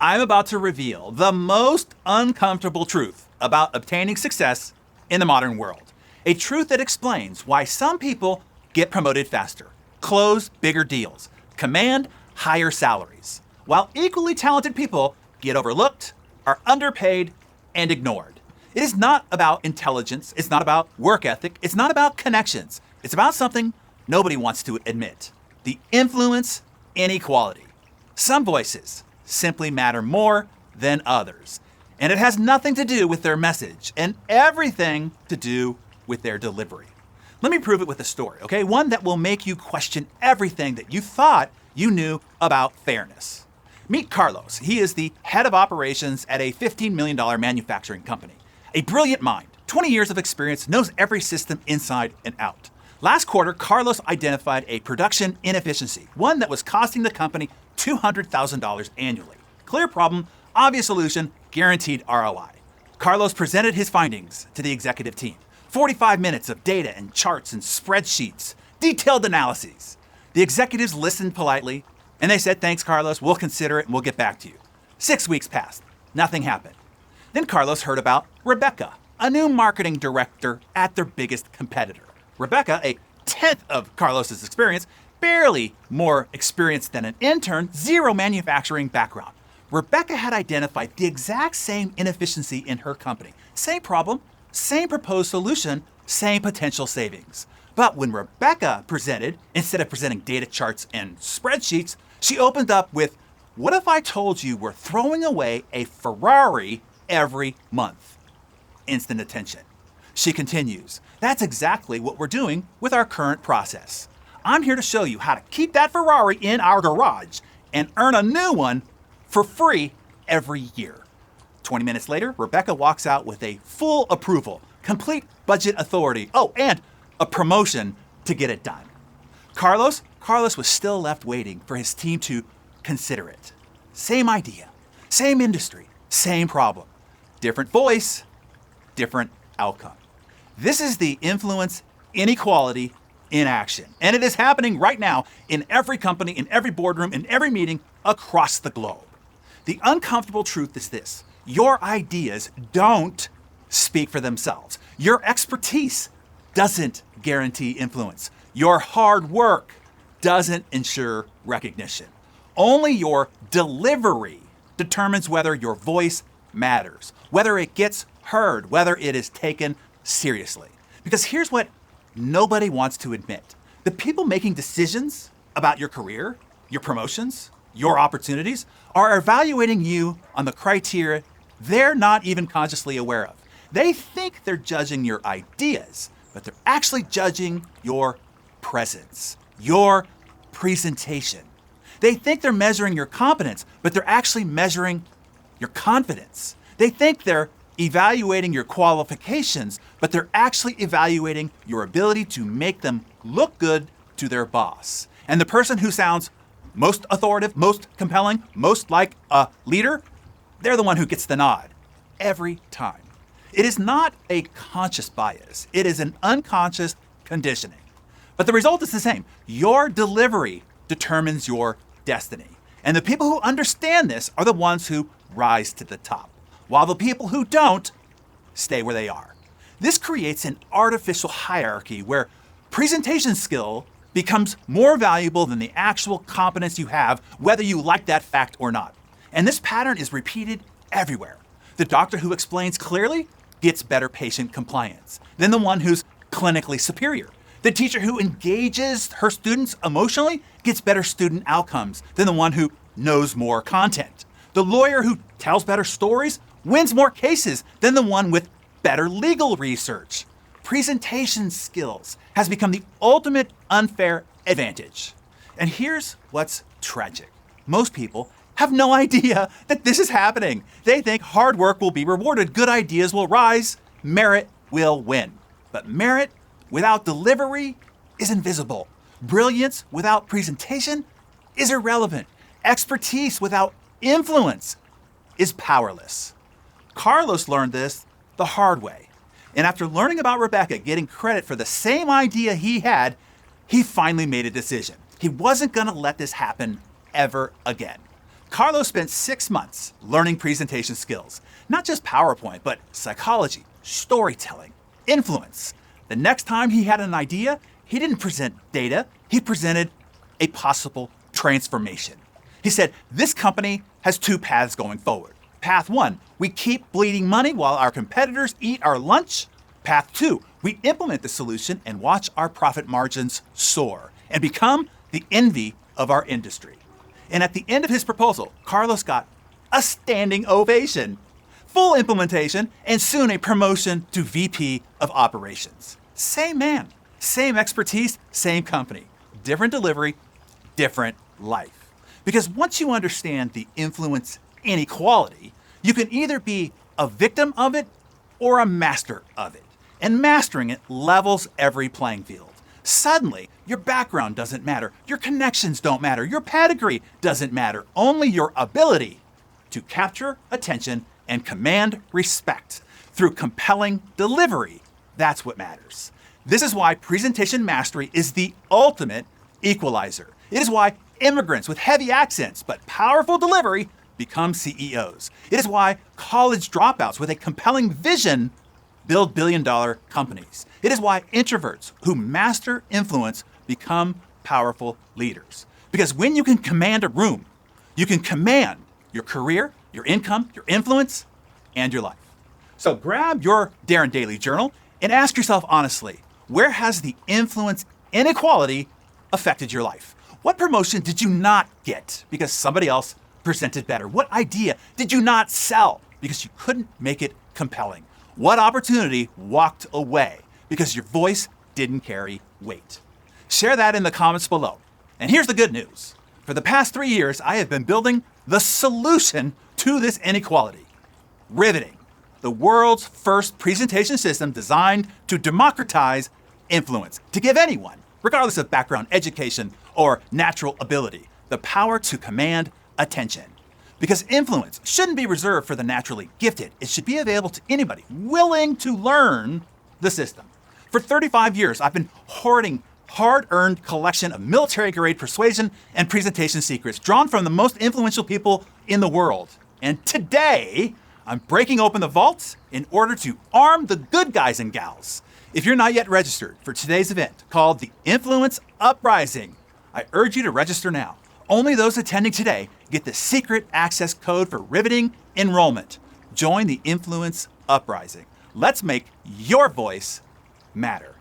I'm about to reveal the most uncomfortable truth about obtaining success in the modern world. A truth that explains why some people get promoted faster, close bigger deals, command higher salaries, while equally talented people get overlooked, are underpaid, and ignored. It is not about intelligence, it's not about work ethic, it's not about connections. It's about something nobody wants to admit: the influence inequality. Some voices simply matter more than others, and it has nothing to do with their message and everything to do with their delivery. Let me prove it with a story, okay? One that will make you question everything that you thought you knew about fairness. Meet Carlos. He is the head of operations at a $15 million manufacturing company. A brilliant mind, 20 years of experience, knows every system inside and out. Last quarter, Carlos identified a production inefficiency, one that was costing the company $200,000 annually. Clear problem, obvious solution, guaranteed ROI. Carlos presented his findings to the executive team. 45 minutes of data and charts and spreadsheets, detailed analyses. The executives listened politely, and they said, "Thanks, Carlos, we'll consider it and we'll get back to you." 6 weeks passed, nothing happened. Then Carlos heard about Rebecca, a new marketing director at their biggest competitor. Rebecca, a tenth of Carlos's experience, barely more experienced than an intern, zero manufacturing background. Rebecca had identified the exact same inefficiency in her company. Same problem, same proposed solution, same potential savings. But when Rebecca presented, instead of presenting data charts and spreadsheets, she opened up with, "What if I told you we're throwing away a Ferrari every month?" Instant attention. She continues, "That's exactly what we're doing with our current process. I'm here to show you how to keep that Ferrari in our garage and earn a new one for free every year." 20 minutes later, Rebecca walks out with a full approval, complete budget authority, and a promotion to get it done. Carlos was still left waiting for his team to consider it. Same idea, same industry, same problem. Different voice, different outcome. This is the influence inequality in action. And it is happening right now in every company, in every boardroom, in every meeting across the globe. The uncomfortable truth is this: your ideas don't speak for themselves. Your expertise doesn't guarantee influence. Your hard work doesn't ensure recognition. Only your delivery determines whether your voice matters, whether it gets heard, whether it is taken seriously. Because here's what nobody wants to admit: the people making decisions about your career, your promotions, your opportunities are evaluating you on the criteria they're not even consciously aware of. They think they're judging your ideas, but they're actually judging your presence, your presentation. They think they're measuring your competence, but they're actually measuring your confidence. They think they're evaluating your qualifications, but they're actually evaluating your ability to make them look good to their boss. And the person who sounds most authoritative, most compelling, most like a leader, they're the one who gets the nod every time. It is not a conscious bias. It is an unconscious conditioning. But the result is the same. Your delivery determines your destiny. And the people who understand this are the ones who rise to the top, while the people who don't stay where they are. This creates an artificial hierarchy where presentation skill becomes more valuable than the actual competence you have, whether you like that fact or not. And this pattern is repeated everywhere. The doctor who explains clearly gets better patient compliance than the one who's clinically superior. The teacher who engages her students emotionally gets better student outcomes than the one who knows more content. The lawyer who tells better stories wins more cases than the one with better legal research. Presentation skills has become the ultimate unfair advantage. And here's what's tragic. Most people have no idea that this is happening. They think hard work will be rewarded, good ideas will rise, merit will win. But merit without delivery is invisible. Brilliance without presentation is irrelevant. Expertise without influence is powerless. Carlos learned this the hard way. And after learning about Rebecca getting credit for the same idea he had, he finally made a decision. He wasn't going to let this happen ever again. Carlos spent 6 months learning presentation skills, not just PowerPoint, but psychology, storytelling, influence. The next time he had an idea, he didn't present data, he presented a possible transformation. He said, this company has 2 paths going forward. Path 1, we keep bleeding money while our competitors eat our lunch. Path 2, we implement the solution and watch our profit margins soar and become the envy of our industry. And at the end of his proposal, Carlos got a standing ovation, full implementation, and soon a promotion to VP of Operations. Same man, same expertise, same company, different delivery, different life. Because once you understand the influence inequality, you can either be a victim of it or a master of it. And mastering it levels every playing field. Suddenly, your background doesn't matter, your connections don't matter, your pedigree doesn't matter, only your ability to capture attention and command respect through compelling delivery. That's what matters. This is why presentation mastery is the ultimate equalizer. It is why immigrants with heavy accents but powerful delivery become CEOs. It is why college dropouts with a compelling vision build billion-dollar companies. It is why introverts who master influence become powerful leaders. Because when you can command a room, you can command your career, your income, your influence, and your life. So grab your Darren Daily Journal and ask yourself honestly, where has the influence inequality affected your life? What promotion did you not get because somebody else presented better? What idea did you not sell because you couldn't make it compelling? What opportunity walked away because your voice didn't carry weight? Share that in the comments below. And here's the good news. For the past 3 years, I have been building the solution to this inequality. Riveting, the world's first presentation system designed to democratize influence, to give anyone, regardless of background, education, or natural ability, the power to command attention. Because influence shouldn't be reserved for the naturally gifted. It should be available to anybody willing to learn the system. For 35 years, I've been hoarding hard-earned collection of military-grade persuasion and presentation secrets drawn from the most influential people in the world. And today, I'm breaking open the vaults in order to arm the good guys and gals. If you're not yet registered for today's event called the Influence Uprising, I urge you to register now. Only those attending today get the secret access code for riveting enrollment. Join the Influence Uprising. Let's make your voice matter.